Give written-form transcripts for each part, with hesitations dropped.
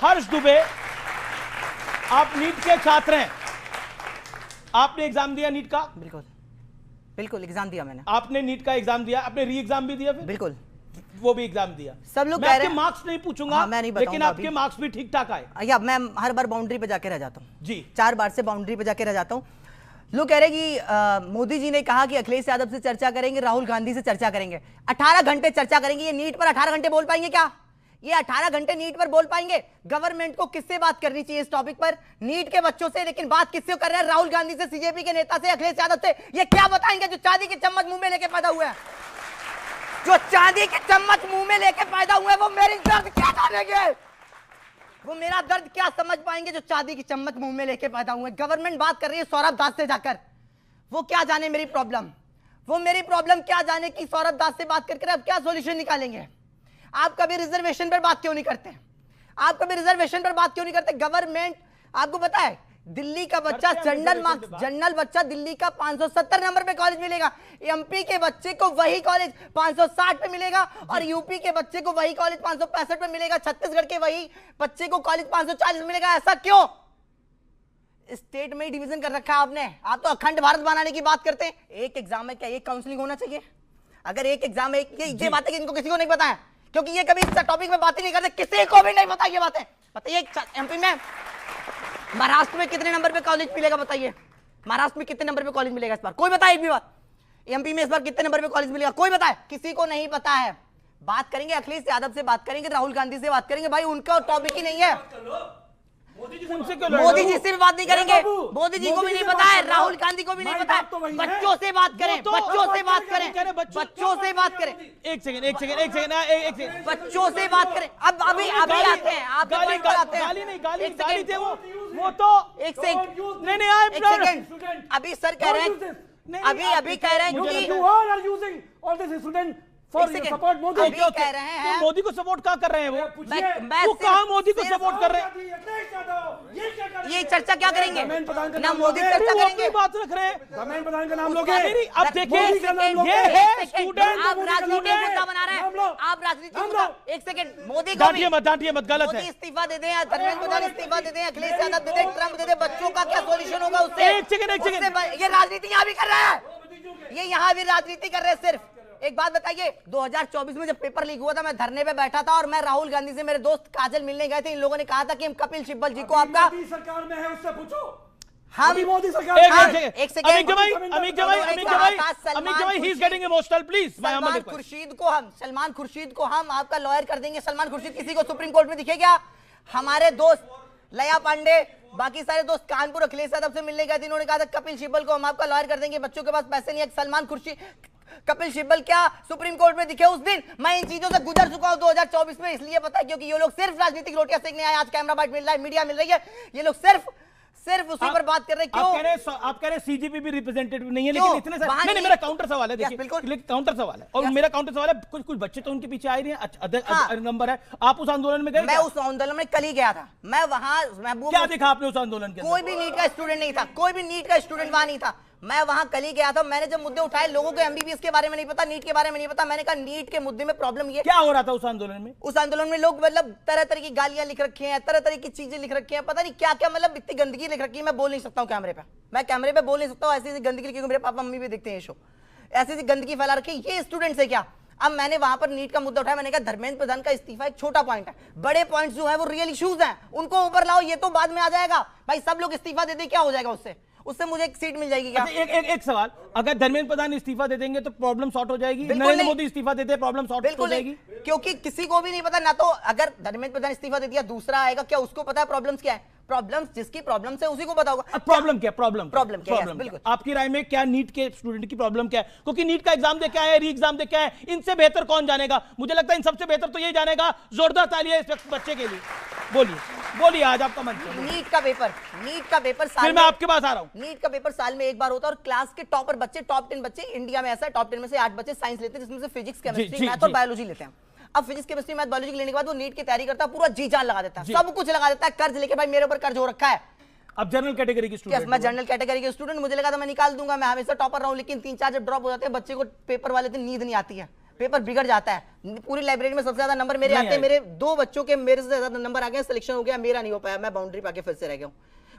हर्ष दुबे, आप नीट के छात्र हैं, आपने एग्जाम दिया नीट का? बिल्कुल बिल्कुल एग्जाम दिया मैंने। आपने नीट का एग्जाम दिया, आपने री एग्जाम भी दिया? फिर बिल्कुल वो भी एग्जाम दिया। सब लोग मैं कह आपके रहे हैं, मार्क्स नहीं पूछूंगा, हाँ, मैं नहीं लेकिन आपके अभी। मार्क्स भी ठीक ठाक आए। या मैं हर बार बाउंड्री पे जाके रह जाता हूँ जी, 4 बार से बाउंड्री पे जाके रह जाता हूँ। लोग कह रहे हैं कि मोदी जी ने कहा कि अखिलेश यादव से चर्चा करेंगे, राहुल गांधी से चर्चा करेंगे, 18 घंटे चर्चा करेंगे। ये नीट पर 18 घंटे बोल पाएंगे क्या? ये 18 घंटे नीट पर बोल पाएंगे? गवर्नमेंट को किससे बात करनी चाहिए इस टॉपिक पर? नीट के बच्चों से, लेकिन बात किससे कर रहे हैं? राहुल गांधी से, सीजेपी के नेता से, अखिलेश यादव से। ये क्या बताएंगे जो चांदी की चम्मच मुंह में लेके पैदा हुए हैं? जो चांदी की चम्मच मुंह में लेके पैदा हुए, वो मेरी दर्द क्या जानेंगे? वो मेरा दर्द क्या समझ पाएंगे जो चांदी की चम्मच मुंह में लेके पैदा हुए? गवर्नमेंट बात कर रही है सौरभ दास से जाकर, वो क्या जाने मेरी प्रॉब्लम? वो मेरी प्रॉब्लम क्या जाने कि सौरभ दास से बात करके अब क्या सॉल्यूशन निकालेंगे? आप कभी रिजर्वेशन पर बात क्यों नहीं करते? आप कभी रिजर्वेशन पर बात क्यों नहीं करते? गवर्नमेंट, आपको पता है दिल्ली का बच्चा जनरल मार्क्स, जनरल बच्चा दिल्ली का 570 नंबर पे कॉलेज मिलेगा, एमपी के बच्चे को वही कॉलेज 560 पे मिलेगा, और यूपी के बच्चे को वही कॉलेज 565 पे मिलेगा, छत्तीसगढ़ के वही बच्चे को कॉलेज 540 मिलेगा। ऐसा क्यों? स्टेट में ही डिवीजन कर रखा है आपने। आप तो अखंड भारत बनाने की बात करते हैं। एक एग्जाम में क्या एक काउंसलिंग होना चाहिए? अगर एक एग्जाम में ये बातें इनको किसी को नहीं पता है, क्योंकि ये कभी इस टॉपिक में बात ही नहीं करते, किसी को भी नहीं पता ये बातें। बताइए एमपी में, महाराष्ट्र में कितने नंबर पे कॉलेज मिलेगा? बताइए महाराष्ट्र में कितने नंबर पे कॉलेज मिलेगा इस बार? कोई बताए एक भी बात? एमपी में इस बार कितने नंबर पे कॉलेज मिलेगा? कोई बताए? किसी को नहीं पता है। बात करेंगे अखिलेश यादव से, बात करेंगे राहुल गांधी से, बात करेंगे, भाई उनका टॉपिक ही नहीं है। मोदी जी से भी बात नहीं करेंगे, मोदी जी को भी नहीं पता है, राहुल गांधी को भी नहीं पता है। बच्चों से बात करें, बच्चों से बात करें, बच्चों से बात करें। एक सेकंड, बच्चों से बात करें। अब अभी आते हैं आप, गाली गाली थे वो तो एक सेकंड, नहीं एक सेकंड। अभी सर कह रहे हैं, अभी कह रहे हैं कि मोदी कह रहे हैं, मोदी को सपोर्ट क्या कर रहे हैं? वो कहाँ मोदी को सपोर्ट कर रहे हैं? ये चर्चा क्या करेंगे? ना मोदी चर्चा करेंगे, बात रख रहे हैं, धर्मेंद्र प्रधान का नाम लोगे। अब देखिए ये है स्टूडेंट, आप राजनीतिक मुद्दा बना रहे हैं, आप राजनीतिक मुद्दा। एक सेकंड, मोदी को डांटिए मत, गलत है। इस्तीफा दे दें, धर्मेंद्र प्रधान इस्तीफा दे दें, अखिलेश यादव दे दें, ट्रंप दे दें, बच्चों का क्या सॉल्यूशन होगा उससे? एक सेकंड, ये राजनीति यहाँ भी कर रहे हैं, ये यहाँ भी राजनीति कर रहे हैं। सिर्फ एक बात बताइए, 2024 में जब पेपर लीक हुआ था, मैं धरने पे बैठा था और मैं राहुल गांधी से मेरे दोस्त काजल मिलने गए थे। इन लोगों ने कहा था कि हम कपिल सिब्बल जी को आपका सरकार में है उससे पूछो। हम मोदी सरकार एक सेकंड, सलमान खुर्शीद को हम आपका लॉयर कर देंगे। सलमान खुर्शीद किसी को सुप्रीम कोर्ट में दिखे क्या? हमारे दोस्त लया पांडे, बाकी सारे दोस्त कानपुर अखिलेश यादव से मिलने गए थे, इन्होंने कहा था कपिल सिब्बल को हम आपका लॉयर कर देंगे, बच्चों के पास पैसे नहीं है। सलमान खुर्शीद, कपिल सिब्बल क्या सुप्रीम कोर्ट में दिखे उस दिन? मैं इन चीजों से गुजर चुका हूं 2024 में, इसलिए पता है क्योंकि ये लोग सिर्फ राजनीतिक रोटियां सेकने आए। आज कैमरा बाइट मिल रहा है, मीडिया मिल रही है, ये लोग सिर्फ उसी पर बात कर रहे हैं। क्यों? आप कह रहे हैं सीजीपी भी रिप्रेजेंटेटिव नहीं है, लेकिन इतने सारे नहीं, मेरा काउंटर सवाल है, देखिए बिल्कुल काउंटर सवाल है, और मेरा काउंटर सवाल है, कुछ बच्चे तो उनके पीछे आए नहीं है, नंबर है। आप उस आंदोलन में गए? मैं उस आंदोलन में कल ही गया था। मैं वहां क्या देखा आपने उस आंदोलन के? कोई भी नीट का स्टूडेंट नहीं था, कोई भी नीट का स्टूडेंट वहां नहीं था। मैं वहां कल ही गया था। मैंने जब मुद्दे उठाए, लोगों को एमबीबीएस के बारे में नहीं पता, नीट के बारे में नहीं पता। मैंने कहा नीट के मुद्दे में प्रॉब्लम ये क्या हो रहा था उस आंदोलन में? उस आंदोलन में लोग मतलब तरह तरह की गालियां लिख रखी हैं, तरह तरह की चीजें लिख रखी हैं, पता नहीं क्या क्या, मतलब इतनी गंदगी लिख रखी है। मैं बोल नहीं सकता हूँ कैमरे पे, मैं कैमरे पे बोल नहीं सकता हूँ ऐसी गंदगी लिखी, मेरे पापा मम्मी भी देखते हैं शो, ऐसी गंदगी फैला रखी है। ये स्टूडेंट है क्या? अब मैंने वहां पर नीट का मुद्दा उठाया। मैंने कहा धर्मेंद्र प्रधान का इस्तीफा एक छोटा पॉइंट है, बड़े पॉइंट्स जो है वो रियल इश्यूज हैं, उनको ऊपर लाओ, ये तो बाद में आ जाएगा। भाई सब लोग इस्तीफा दे दे, क्या हो जाएगा उससे मुझे एक सीट मिल जाएगी क्या? एक सवाल, अगर धर्मेंद्र प्रधान इस्तीफा दे देंगे तो प्रॉब्लम सॉर्ट हो जाएगी? नरेंद्र मोदी इस्तीफा देते प्रॉब्लम सॉर्ट हो जाएगी? क्योंकि किसी को भी नहीं पता ना, तो अगर धर्मेंद्र प्रधान इस्तीफा दे दिया, दूसरा आएगा, क्या उसको पता है प्रॉब्लम्स क्या है? प्रॉब्लम्स जिसकी प्रॉब्लम्स है उसी को पता होगा। प्रॉब्लम क्या? प्रॉब्लम क्या? बिल्कुल। आपकी राय में क्या नीट के स्टूडेंट की प्रॉब्लम क्या है? क्योंकि नीट का एग्जाम दे क्या है, री एग्जाम दे क्या है, इनसे बेहतर कौन जानेगा? मुझे लगता है इन सबसे बेहतर तो ये जानेगा। जोरदार तालियां इस वक्त बच्चे के लिए। बोलिए आज आपका मंच है। नीट का पेपर साल फिर मैं आपके पास आ रहा हूं। नीट का पेपर साल में एक बार होता है, और क्लास के टॉपर बच्चे, टॉप 10 बच्चे इंडिया में, ऐसा है टॉप 10 में से 8 बच्चे साइंस लेते हैं, जिसमें से फिजिक्स, केमिस्ट्री, मैथ और बायोलॉजी लेते हैं। अब फिजिक्स, केमिस्ट्री, मैथ, बायोलॉजी लेने के बाद वो नीट की तैयारी करता है, पूरा जी जान लगा देता है, सब कुछ लगा देता है, कर्ज लेके। भाई मेरे ऊपर कर्ज हो रखा है। अब जनरल कैटेगरी की स्टूडेंट, मैं जनरल कैटेगरी के स्टूडेंट, मुझे लगा था मैं निकाल दूंगा, मैं हमेशा टॉपर रहा हूं, लेकिन 3-4 जब ड्रॉप हो जाते हैं बच्चे को, पेपर वाले दिन नींद नहीं आती है, पेपर बिगड़ जाता है। पूरी लाइब्रेरी में सबसे ज्यादा नंबर मेरे आते हैं, मेरे 2 बच्चों के मेरे से ज्यादा नंबर आ गए, सिलेक्शन हो गया, मेरा नहीं हो पाया, मैं बाउंड्री पाके फिर से रह गया हूँ।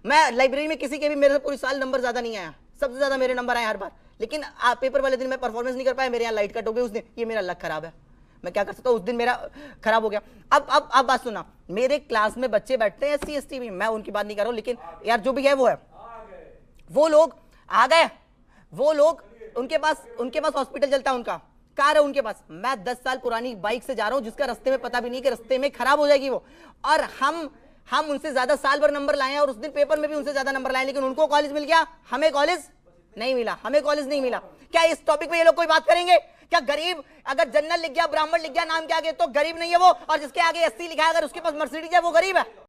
मैं लाइब्रेरी में किसी के भी मेरे से पूरी साल नंबर ज्यादा नहीं आया, सबसे ज्यादा मेरे नंबर आए हर बार, लेकिन पेपर वाले दिन मैं परफॉर्मेंस नहीं कर पाया, मेरे यहाँ लाइट कट हो गई उस दिन, ये मेरा लक खराब है, मैं क्या कर सकता हूँ, उस दिन मेरा खराब हो गया। अब बात सुना, मेरे क्लास में बच्चे बैठते हैं SC ST भी, मैं उनकी बात नहीं कर रहा हूँ, लेकिन यार जो भी है वो है, वो लोग आ गए, वो लोग उनके पास हॉस्पिटल चलता है, उनका कार है उनके पास, मैं 10 साल पुरानी बाइक से जा रहा हूं जिसका रास्ते में पता भी नहीं कि रास्ते में खराब हो जाएगी वो, और हम उनसे ज्यादा साल भर नंबर लाए हैं और उस दिन पेपर में भी उनसे ज्यादा नंबर लाए, लेकिन उनको कॉलेज मिल गया, हमें कॉलेज नहीं मिला, हमें कॉलेज नहीं मिला। क्या इस टॉपिक पे ये लोग कोई बात करेंगे? क्या गरीब अगर जनरल लिख गया, ब्राह्मण लिख गया नाम के आगे, तो गरीब नहीं है वो, और जिसके आगे SC लिखा है अगर उसके पास मर्सिडीज है वो गरीब है?